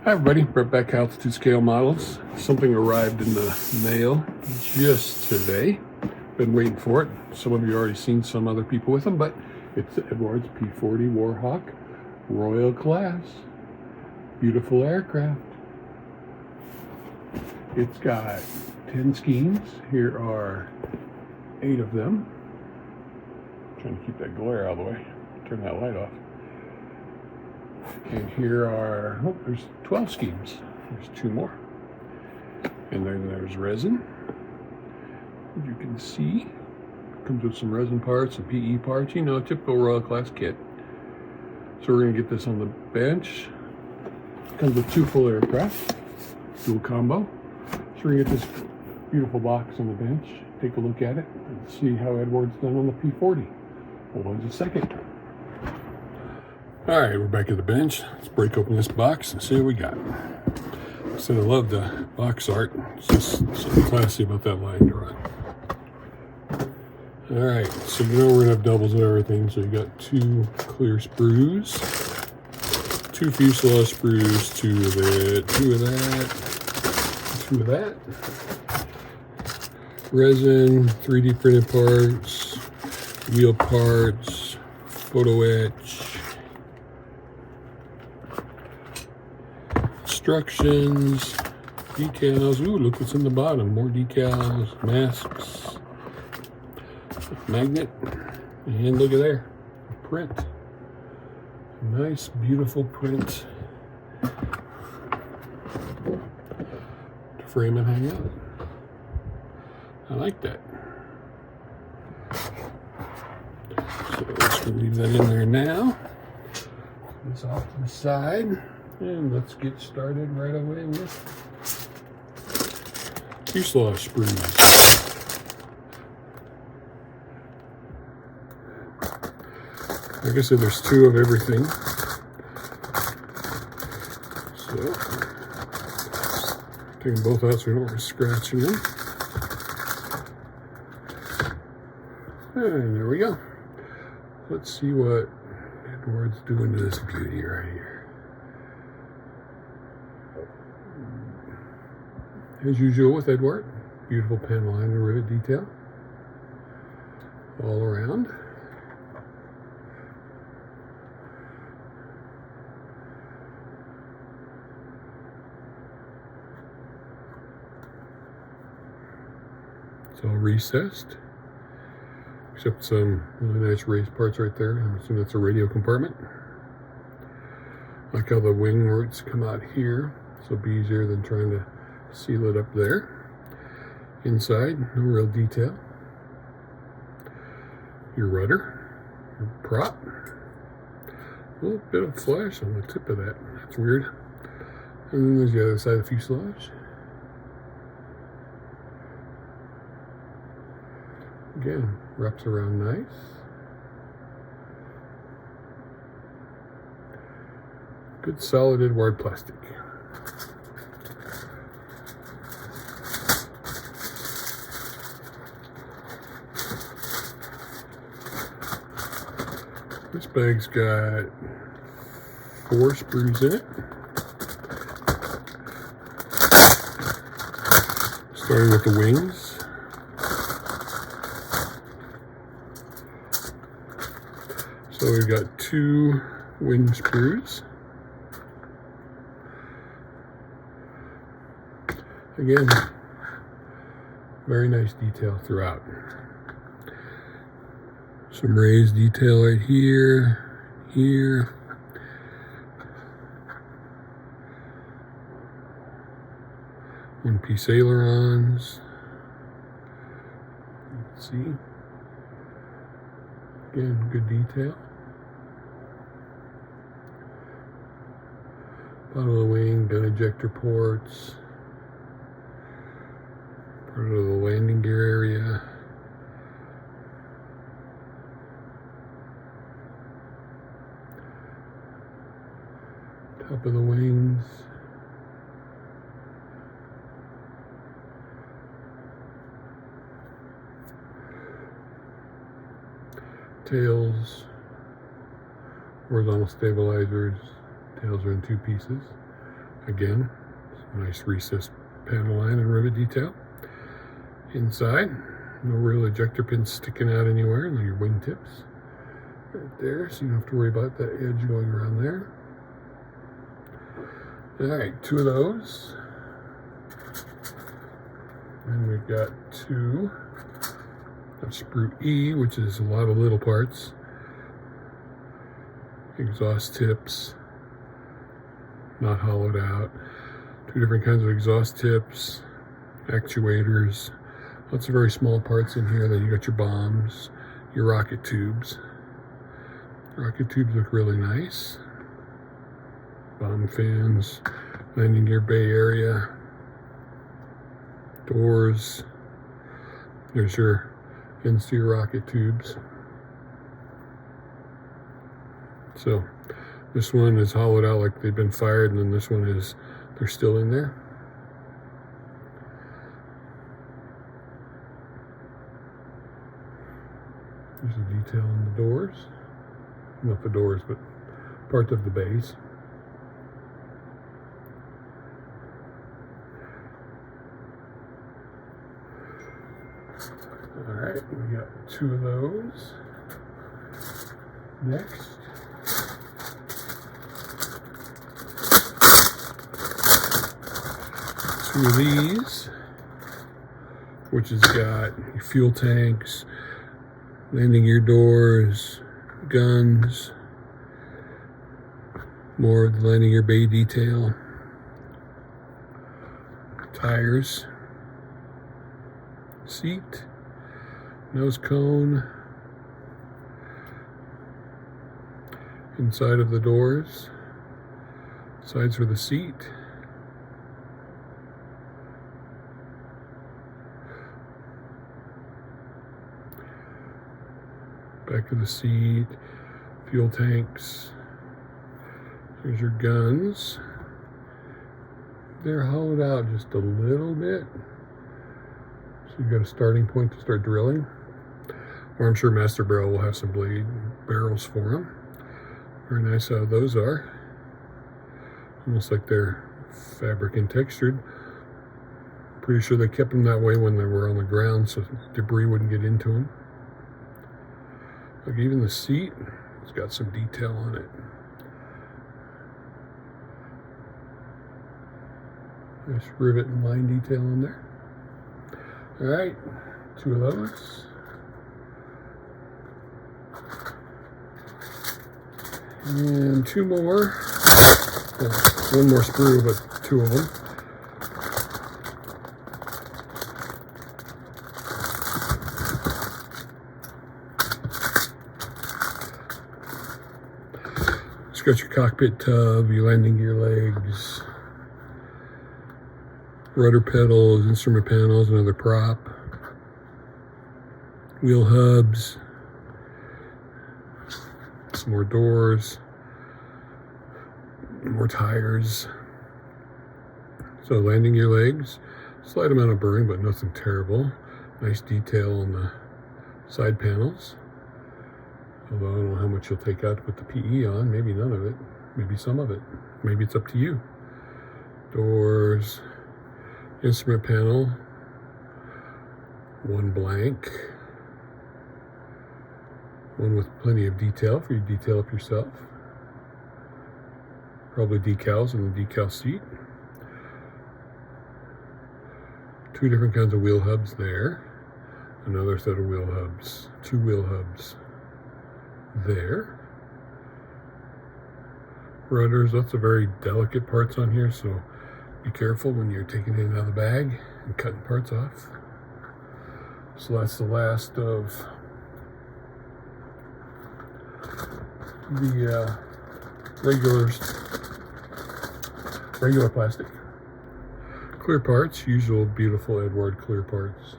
Hi everybody, brought back altitude scale models. Something arrived in the mail just today. Been waiting for it. Some of you already seen some other people with them, but it's Eduard's P-40 Warhawk Royal Class. Beautiful aircraft. It's got 10 schemes. Here are 8 of them. I'm trying to keep that glare out of the way. Turn that light off. And here are, oh, there's 12 schemes. There's 2 more. And then there's resin. As you can see, comes with some resin parts, some PE parts, you know, typical Royal Class kit. So we're gonna get this on the bench. Comes with 2 full aircraft, dual combo. So we're gonna get this beautiful box on the bench, take a look at it, and see how Eduard's done on the P-40. Hold on just a second. All right, we're back at the bench. Let's break open this box and see what we got. I said I love the box art. It's just something classy about that line drawing. All right, so you know we're gonna have doubles of everything. So you got 2 clear sprues, 2 fuselage sprues, 2 of it, 2 of that, 2 of that. Resin, 3D printed parts, wheel parts, Photo-etch. Instructions, decals. Ooh, look what's in the bottom. More decals, masks, magnet, and look at there, print. Nice, beautiful print to frame and hang out. I like that. So let's leave that in there now. Put this off to the side. And let's get started right away with fuselage sprues. Like I said, there's 2 of everything. So, taking both out so we don't scratch them. And there we go. Let's see what Eduard's doing to this beauty right here. As usual with Eduard, beautiful pen line and rivet detail all around. It's all recessed, except some really nice raised parts right there. I'm assuming that's a radio compartment. I like how the wing roots come out here, so it'll be easier than trying to seal it up there. Inside, no real detail. Your rudder, your prop. A little bit of flash on the tip of that. That's weird. And then there's the other side of the fuselage. Again, wraps around nice. Good solid Eduard plastic. This bag's got 4 sprues in it. Starting with the wings. So we've got 2 wing sprues. Again, very nice detail throughout. Some raised detail right here, here. One piece ailerons. Let's see. Again, good detail. Bottom of the wing, gun ejector ports. Part of the landing gear area. Top of the wings. Tails. Horizontal stabilizers. Tails are in 2 pieces. Again, nice recessed panel line and rivet detail. Inside, no real ejector pins sticking out anywhere, and your wingtips right there, so you don't have to worry about that edge going around there. Alright, 2 of those. And we've got 2 of Sprue E, which is a lot of little parts. Exhaust tips, not hollowed out. 2 different kinds of exhaust tips, actuators, lots of very small parts in here. Then you got your bombs, your rocket tubes. Rocket tubes look really nice. Bomb fins, landing gear bay area, doors. There's your ends to your rocket tubes. So this one is hollowed out like they've been fired, and then this one is, they're still in there. There's a detail on the doors. Not the doors, but part of the base. Alright, we got 2 of those. Next, 2 of these, which has got your fuel tanks, landing gear doors, guns, more of the landing gear bay detail, tires, seat, nose cone, inside of the doors, sides for the seat, back of the seat, fuel tanks. Here's your guns. They're hollowed out just a little bit, so you've got a starting point to start drilling. Or I'm sure Master Barrel will have some blade barrels for them. Very nice how those are. Almost like they're fabric and textured. Pretty sure they kept them that way when they were on the ground so debris wouldn't get into them. Like even the seat, it's got some detail on it. Nice rivet and line detail on there. Alright, 2 of those. And 2 more. Well, 1 more sprue, but 2 of them. It's got your cockpit tub, your landing gear legs, rudder pedals, instrument panels, another prop, wheel hubs, some more doors, more tires. So landing gear legs, slight amount of burring, but nothing terrible. Nice detail on the side panels. Although I don't know how much you'll take out to put the PE on. Maybe none of it. Maybe some of it. Maybe it's up to you. Doors. Instrument panel. 1 blank. 1 with plenty of detail for you to detail up yourself. Probably decals in the decal seat. 2 different kinds of wheel hubs there. Another set of wheel hubs. 2 wheel hubs there. Rudders, lots of very delicate parts on here, so be careful when you're taking it out of the bag and cutting parts off. So that's the last of the regular plastic. Clear parts, usual beautiful Eduard clear parts.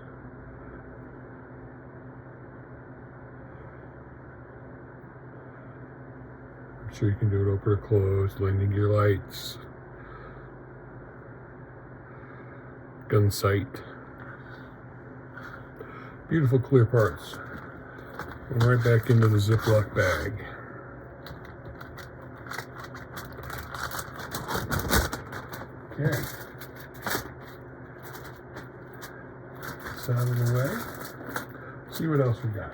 I'm sure you can do it open or closed, landing gear lights, gun sight. Beautiful clear parts. And right back into the Ziploc bag. Okay. This out of the way. See what else we got.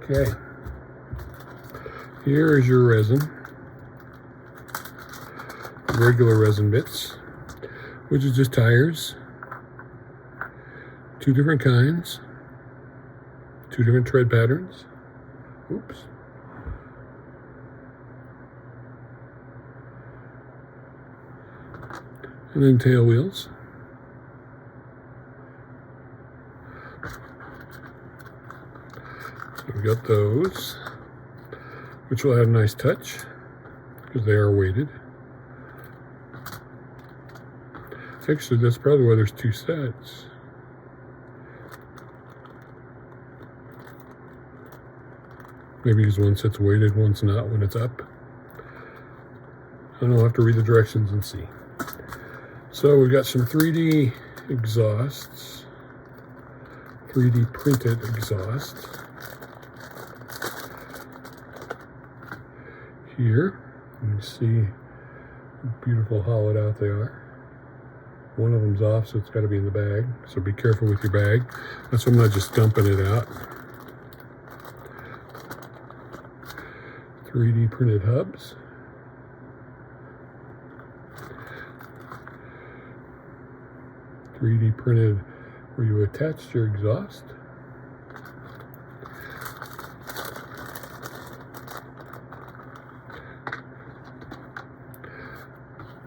Okay. Here is your resin. Regular resin bits, which is just tires. 2 different kinds. 2 different tread patterns. Oops. And then tail wheels. So we've got those, which will add a nice touch because they are weighted. Actually, that's probably why there's 2 sets. Maybe because one set's weighted, one's not when it's up. I don't know, I'll have to read the directions and see. So we've got some 3D exhausts, 3D printed exhausts. Here, you can see how beautiful hollowed out they are. One of them's off, so it's got to be in the bag. So be careful with your bag. That's why I'm not just dumping it out. 3D printed hubs. .3D printed where you attached your exhaust.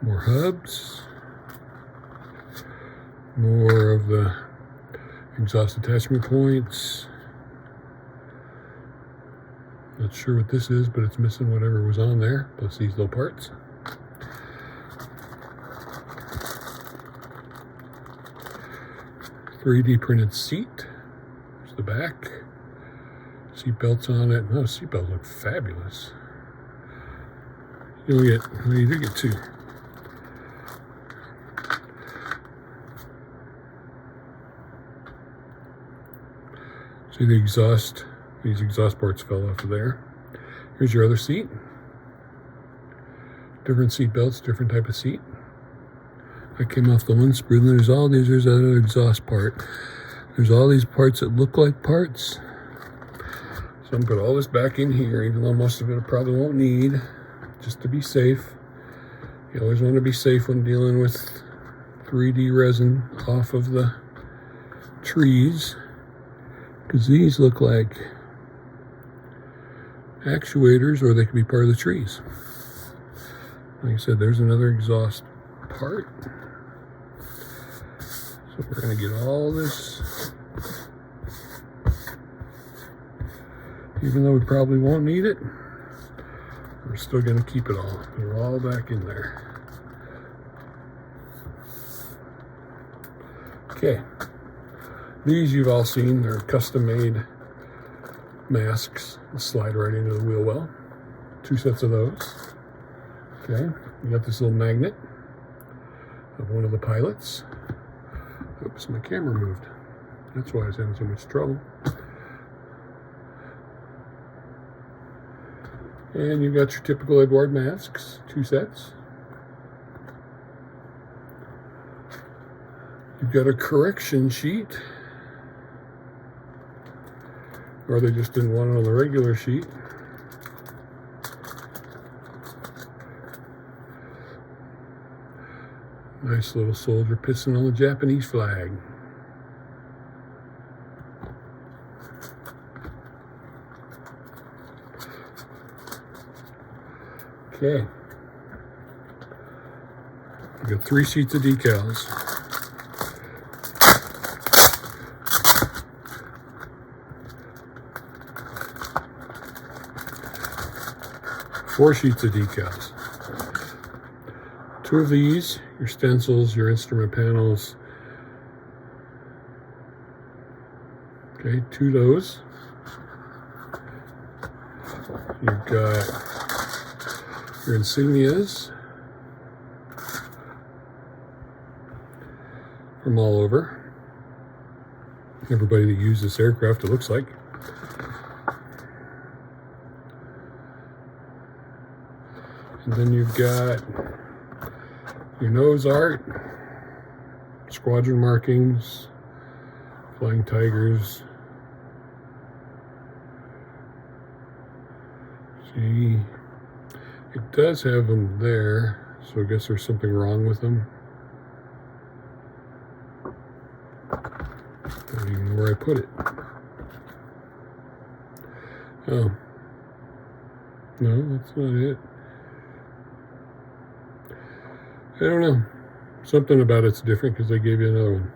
More hubs. More of the exhaust attachment points. Not sure what this is, but it's missing whatever was on there, plus these little parts. .3D printed seat. There's the back. Seat belts on it. Oh, seat belts look fabulous. You do get 2. See the exhaust? These exhaust parts fell off of there. Here's your other seat. Different seat belts, different type of seat. I came off the one sprue, and there's another exhaust part. There's all these parts that look like parts. So I'm gonna put all this back in here, even though most of it I probably won't need, just to be safe. You always want to be safe when dealing with 3D resin off of the trees, because these look like actuators, or they could be part of the trees. Like I said, there's another exhaust part. So we're going to get all this, even though we probably won't need it, we're still going to keep it all. They're all back in there. Okay. These you've all seen. They're custom-made masks that slide right into the wheel well. 2 sets of those. Okay, we got this little magnet of one of the pilots. Oops, my camera moved. That's why I was having so much trouble. And you've got your typical Eduard masks, 2 sets. You've got a correction sheet, or they just didn't want it on the regular sheet. Nice little soldier piston on the Japanese flag. Okay. We got 3 sheets of decals. Four sheets of decals. 2 of these, your stencils, your instrument panels. Okay, 2 of those. You've got your insignias from all over. Everybody that used this aircraft, it looks like. And then you've got your nose art, squadron markings, flying tigers. See, it does have them there, so I guess there's something wrong with them. I don't even know where I put it. Oh. No, that's not it. I don't know. Something about it's different because they gave you another one.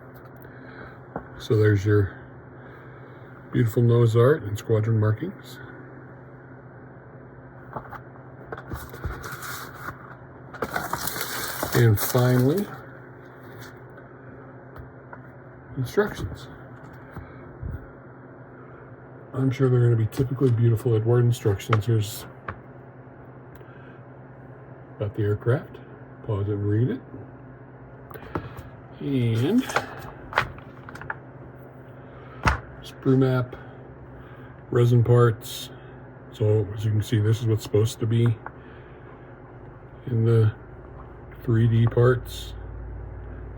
So there's your beautiful nose art and squadron markings. And finally, instructions. I'm sure they're going to be typically beautiful Eduard instructions. Here's about the aircraft. Pause it and read it. And sprue map, resin parts. So as you can see, this is what's supposed to be in the 3D parts,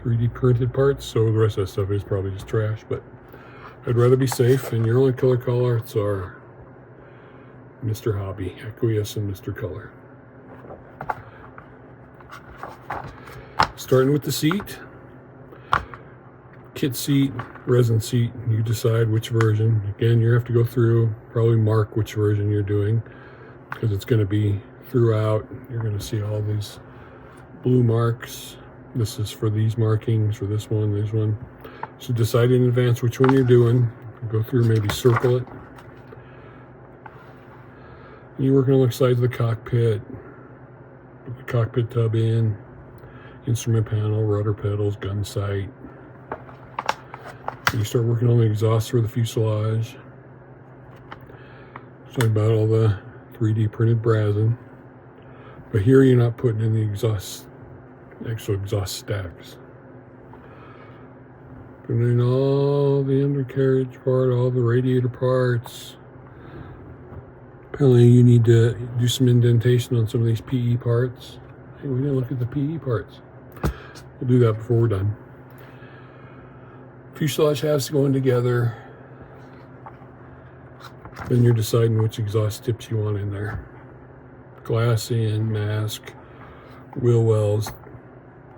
3D printed parts. So the rest of that stuff is probably just trash, but I'd rather be safe. And your only color callouts are Mr. Hobby, Aqueous, and Mr. Color. Starting with the seat, kit seat, resin seat, you decide which version. Again, you have to go through, probably mark which version you're doing because it's going to be throughout. You're going to see all these blue marks. This is for these markings, for this one. So decide in advance which one you're doing. Go through, maybe circle it. You're working on the sides of the cockpit, put the cockpit tub in, instrument panel, rudder pedals, gun sight. You start working on the exhaust for the fuselage. Talking about all the 3D printed Resin. But here you're not putting in the actual exhaust stacks. Putting in all the undercarriage part, all the radiator parts. Apparently you need to do some indentation on some of these PE parts. Hey, we didn't look at the PE parts. We'll do that before we're done. Fuselage halves going together. Then you're deciding which exhaust tips you want in there. Glass in, mask, wheel wells,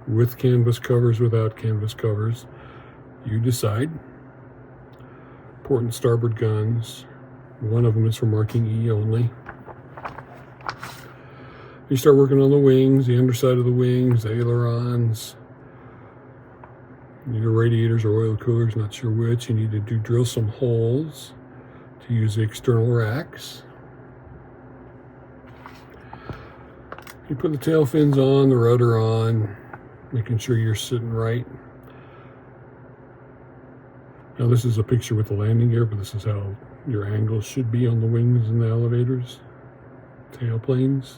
with canvas covers, without canvas covers. You decide. Port and starboard guns. One of them is for marking E only. You start working on the wings, the underside of the wings, the ailerons. Your radiators or oil coolers, not sure which. You need to drill some holes to use the external racks. You put the tail fins on, the rudder on, making sure you're sitting right. Now this is a picture with the landing gear, but this is how your angles should be on the wings and the elevators, tailplanes.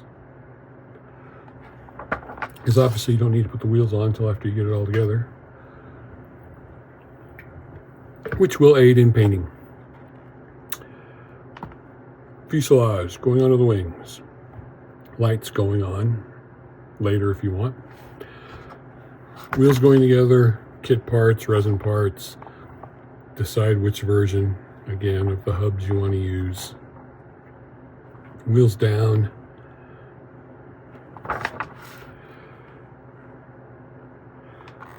Because obviously you don't need to put the wheels on until after you get it all together, which will aid in painting. Fuselage going onto the wings. Lights going on later if you want. Wheels going together, kit parts, resin parts. Decide which version, again, of the hubs you want to use. Wheels down.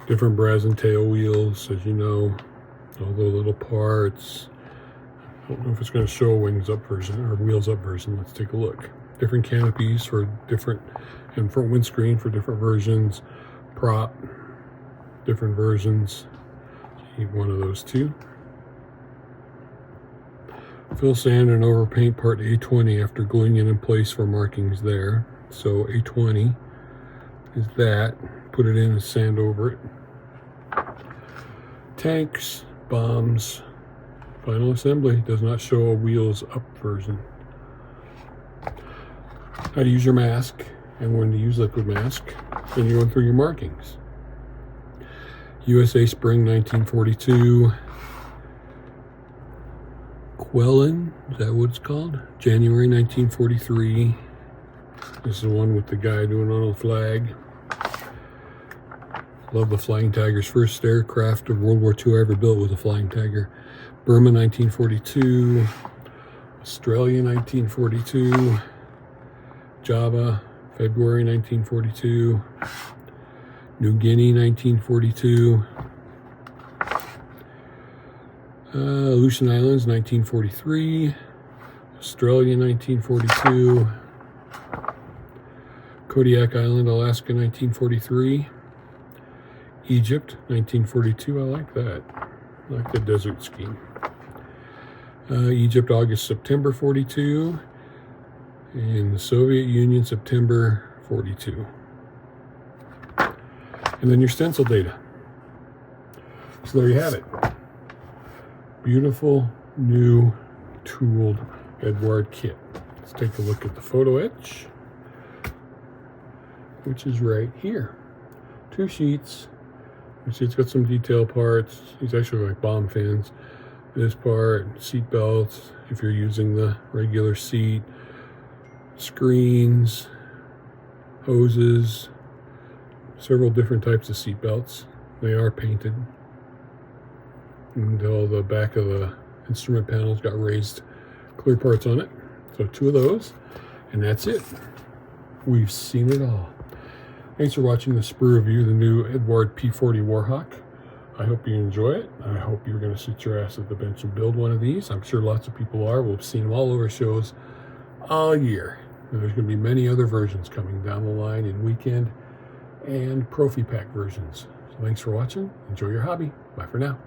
Different Resin tail wheels, as you know. All the little parts. I don't know if it's going to show a wings up version or wheels up version. Let's take a look. Different canopies for different, and front windscreen for different versions. Prop, different versions. You need one of those too. Fill sand and overpaint part A20 after gluing it in place for markings there. So A20 is that. Put it in and sand over it. Tanks, bombs, final assembly. Does not show a wheels up version. How to use your mask and when to use liquid mask. Then you're going through your markings. USA Spring 1942. Quellen, is that what it's called? January 1943. This is the one with the guy doing on a flag. Love the Flying Tiger's first aircraft of World War II ever built was a Flying Tiger. Burma 1942, Australia 1942, Java February 1942, New Guinea 1942, Aleutian Islands 1943, Australia 1942, Kodiak Island, Alaska 1943, Egypt 1942. I like that. I like the desert scheme. Egypt August September 42, and the Soviet Union September 42. And then your stencil data. So there you have it. Beautiful new tooled Eduard kit. Let's take a look at the Photo-etch, which is right here. 2 sheets. You see it's got some detail parts. These actually like bomb fins. This part, seat belts, if you're using the regular seat, screens, hoses, several different types of seat belts. They are painted. And all the back of the instrument panels got raised clear parts on it. So 2 of those, and that's it. We've seen it all. Thanks for watching the Sprue review, the new Eduard P-40 Warhawk. I hope you enjoy it. I hope you're going to sit your ass at the bench and build one of these. I'm sure lots of people are. We've seen them all over shows all year. And there's going to be many other versions coming down the line in weekend and Profi Pack versions. So thanks for watching. Enjoy your hobby. Bye for now.